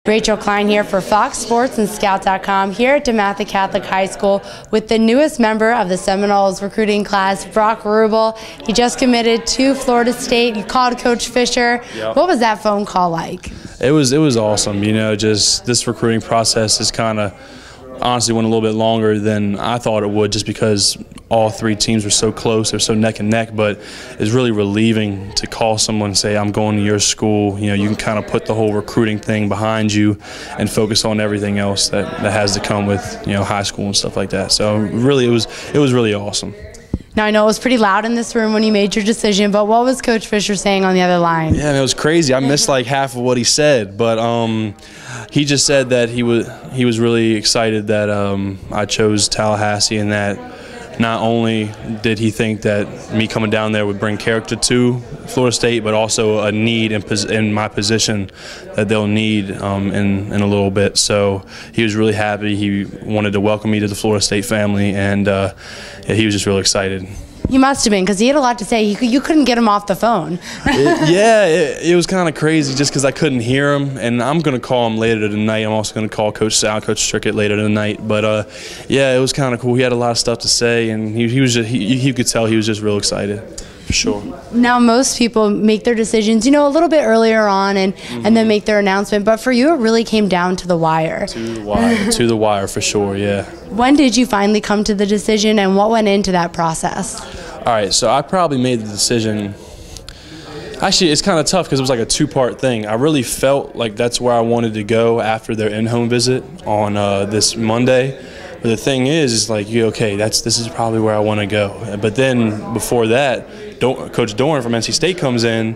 Rachel Klein here for Fox Sports and Scout.com here at DeMatha Catholic High School with the newest member of the Seminoles recruiting class, Ruble. He just committed to Florida State. You called Coach Fisher. Yep. What was that phone call like? It was awesome. You know, just this recruiting process is kind of honestly went a little bit longer than I thought it would, just because all three teams were so close, they're so neck and neck. But it's really relieving to call someone and say, I'm going to your school. You know, you can kind of put the whole recruiting thing behind you and focus on everything else that has to come with, you know, high school and stuff like that. So really, it was really awesome. Now, I know it was pretty loud in this room when you made your decision, but what was Coach Fisher saying on the other line? Yeah, it was crazy. I missed like half of what he said, but he just said that he was really excited that I chose Tallahassee, and that not only did he think that me coming down there would bring character to Florida State, but also a need in my position that they'll need in a little bit. So he was really happy. He wanted to welcome me to the Florida State family, and yeah, he was just real excited. He must have been, because he had a lot to say. You couldn't get him off the phone. It was kind of crazy just because I couldn't hear him, and I'm going to call him later tonight. I'm also going to call Coach Sal, Coach Strickett later tonight. But yeah, it was kind of cool. He had a lot of stuff to say, and he was just, you could tell he was just real excited. For sure. Now, most people make their decisions, you know, a little bit earlier on and then make their announcement. But for you, it really came down to the wire. To the wire. To the wire, for sure, yeah. When did you finally come to the decision, and what went into that process? All right, so I probably made the decision. Actually, it's kind of tough because it was like a two-part thing. I really felt like that's where I wanted to go after their in-home visit on this Monday. But the thing is like, okay, this is probably where I want to go. But then before that, Coach Dorn from NC State comes in,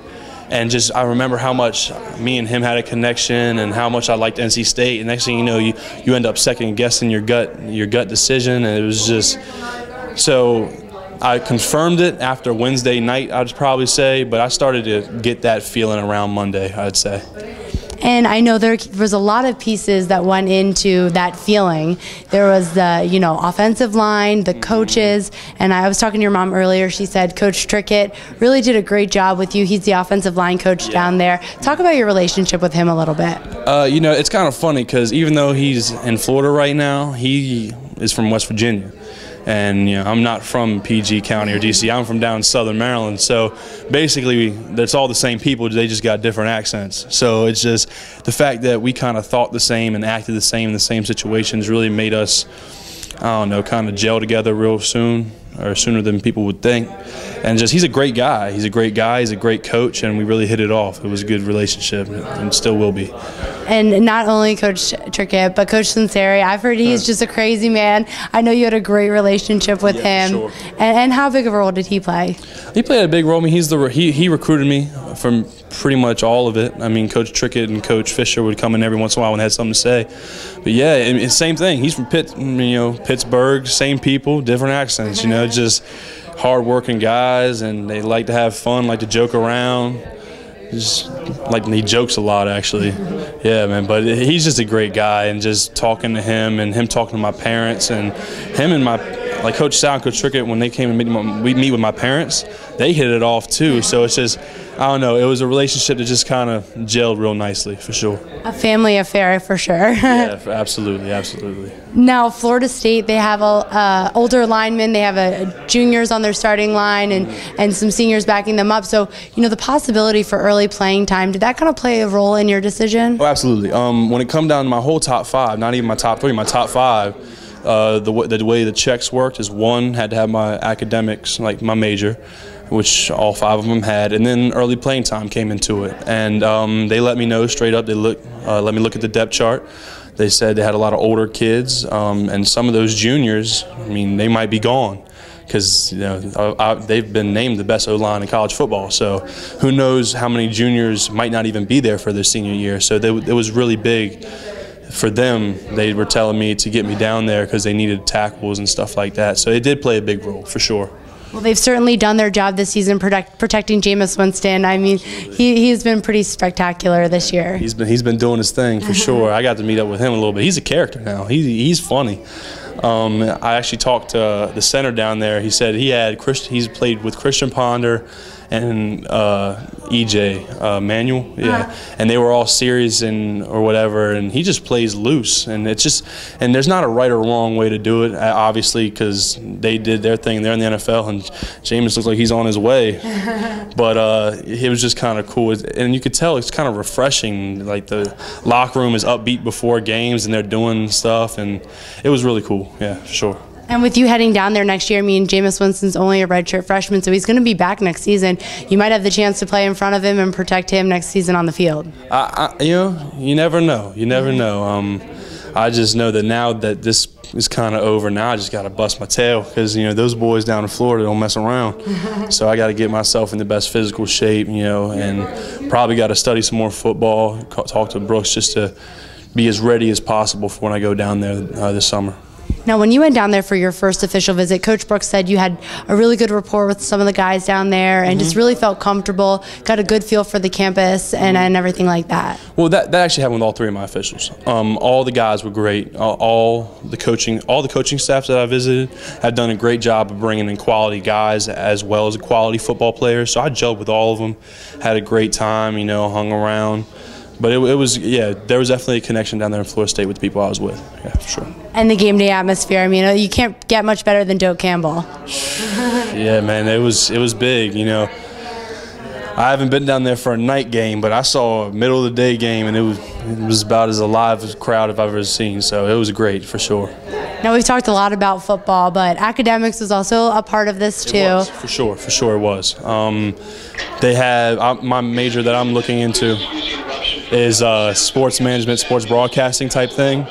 and just I remember how much me and him had a connection and how much I liked NC State. And next thing you know, you end up second guessing your gut decision, and it was just so. I confirmed it after Wednesday night, I'd probably say, but I started to get that feeling around Monday, I'd say. And I know there was a lot of pieces that went into that feeling. There was the, you know, offensive line, the coaches, and I was talking to your mom earlier. She said Coach Strickett really did a great job with you. He's the offensive line coach down there. Talk about your relationship with him a little bit. You know, it's kind of funny because even though he's in Florida right now, he is from West Virginia. And you know, I'm not from PG County or DC. I'm from down Southern Maryland. So basically, it's all the same people. They just got different accents. So it's just the fact that we kind of thought the same and acted the same in the same situations really made us, I don't know, kind of gel together real soon, or sooner than people would think. And just, he's a great guy. He's a great guy. He's a great coach, and we really hit it off. It was a good relationship, and still will be. And not only Coach Trickett, but Coach Sinceri. I've heard he's just a crazy man. I know you had a great relationship with him. Sure. And how big of a role did he play? He played a big role. I mean, he recruited me from pretty much all of it. I mean, Coach Trickett and Coach Fisher would come in every once in a while and had something to say. But yeah, it's same thing. He's from Pittsburgh, same people, different accents. You know, just hard-working guys, and they like to have fun, like to joke around. He jokes a lot, actually. Yeah, man, but he's just a great guy, and just talking to him and him talking to my parents, and him and like Coach Sal and Coach Trickett, when they came and meet with my parents, they hit it off too. So it's just, I don't know, it was a relationship that just kind of gelled real nicely, for sure. A family affair, for sure. Yeah, absolutely, absolutely. Now, Florida State, they have older linemen. They have juniors on their starting line and some seniors backing them up. So, you know, the possibility for early playing time, did that kind of play a role in your decision? Oh, absolutely. When it come down to my whole top five, not even my top three, my top five, the way the checks worked is one, had to have my academics, like my major, which all five of them had, and then early playing time came into it. And they let me know straight up. They let me look at the depth chart. They said they had a lot of older kids, and some of those juniors, I mean, they might be gone because, you know, they've been named the best O-line in college football. So who knows how many juniors might not even be there for their senior year. So it was really big for them. They were telling me to get me down there because they needed tackles and stuff like that. So it did play a big role, for sure. Well, they've certainly done their job this season protecting Jameis Winston. I mean, he's been pretty spectacular this year. He's been doing his thing, for sure. I got to meet up with him a little bit. He's a character now. He's funny. I actually talked to the center down there. He said he's played with Christian Ponder and EJ Manuel, yeah, and they were all serious and or whatever, and he just plays loose, and it's just, and there's not a right or wrong way to do it, obviously, because they did their thing. They're in the NFL, and Jameis looks like he's on his way, but it was just kind of cool, and you could tell it's kind of refreshing. Like the locker room is upbeat before games, and they're doing stuff, and it was really cool, yeah, for sure. And with you heading down there next year, I mean, Jameis Winston's only a redshirt freshman, so he's going to be back next season. You might have the chance to play in front of him and protect him next season on the field. You know, you never know. You never know. I just know that now that this is kind of over, now I just got to bust my tail because, you know, those boys down in Florida don't mess around. So I got to get myself in the best physical shape, you know, and probably got to study some more football, talk to Brooks just to be as ready as possible for when I go down there this summer. Now, when you went down there for your first official visit, Coach Brooks said you had a really good rapport with some of the guys down there and just really felt comfortable, got a good feel for the campus and everything like that. Well, that actually happened with all three of my officials. All the guys were great. All the coaching staffs that I visited have done a great job of bringing in quality guys as well as quality football players. So I gelled with all of them, had a great time, you know, hung around. But it was, yeah, there was definitely a connection down there in Florida State with the people I was with, yeah, for sure. And the game day atmosphere, I mean, you can't get much better than Doak Campbell. Yeah, man, it was big, you know. I haven't been down there for a night game, but I saw a middle of the day game, and it was about as alive a crowd as I've ever seen, so it was great, for sure. Now, we've talked a lot about football, but academics was also a part of this too. It was, for sure it was. They have, my major that I'm looking into is sports management, sports broadcasting type thing,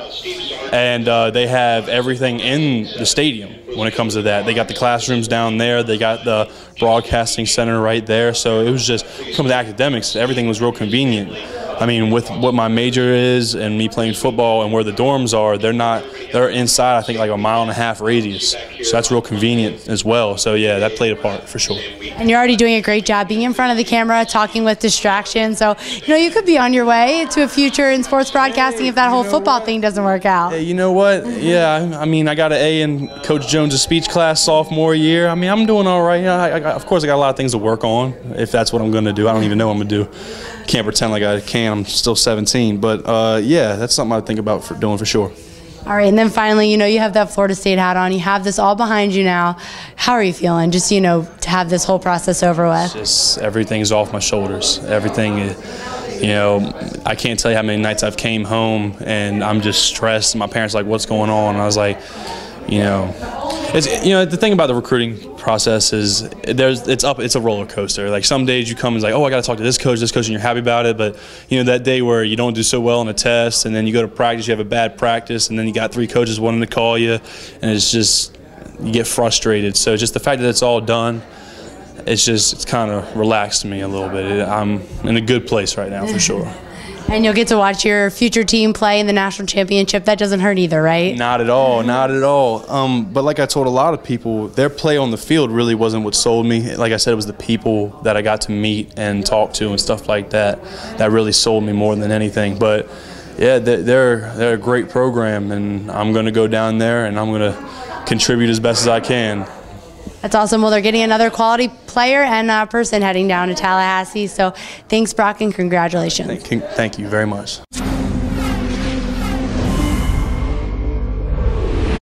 and they have everything in the stadium when it comes to that. They got the classrooms down there, they got the broadcasting center right there, so it was just, when it comes to academics, everything was real convenient. I mean, with what my major is and me playing football and where the dorms are, they're inside, I think, like a 1.5-mile radius. So that's real convenient as well. So, yeah, that played a part for sure. And you're already doing a great job being in front of the camera, talking with distraction. So, you know, you could be on your way to a future in sports broadcasting if that whole football thing doesn't work out. Hey, you know what? Yeah, I mean, I got an A in Coach Jones' speech class sophomore year. I mean, I'm doing all right. Of course, I got a lot of things to work on if that's what I'm going to do. I don't even know what I'm going to do. Can't pretend like I can. I'm still 17. But, yeah, that's something I think about doing for sure. All right, and then finally, you know, you have that Florida State hat on. You have this all behind you now. How are you feeling, just, you know, to have this whole process over with? Just everything's off my shoulders. Everything, you know, I can't tell you how many nights I've came home and I'm just stressed. My parents are like, what's going on? And I was like, you know, the thing about the recruiting process is it's a roller coaster. Like some days you come and it's like, oh, I got to talk to this coach, and you're happy about it. But you know, that day where you don't do so well on a test, and then you go to practice, you have a bad practice, and then you got 3 coaches wanting to call you, and it's just, you get frustrated. So just the fact that it's all done, it's kind of relaxed me a little bit. I'm in a good place right now for sure. And you'll get to watch your future team play in the national championship. That doesn't hurt either, right? Not at all, not at all. But like I told a lot of people, their play on the field really wasn't what sold me. Like I said, it was the people that I got to meet and talk to and stuff like that that really sold me more than anything. But yeah, they're a great program, and I'm going to go down there and I'm going to contribute as best as I can. That's awesome. Well, they're getting another quality player and person heading down to Tallahassee. So thanks, Brock, and congratulations. Thank you very much.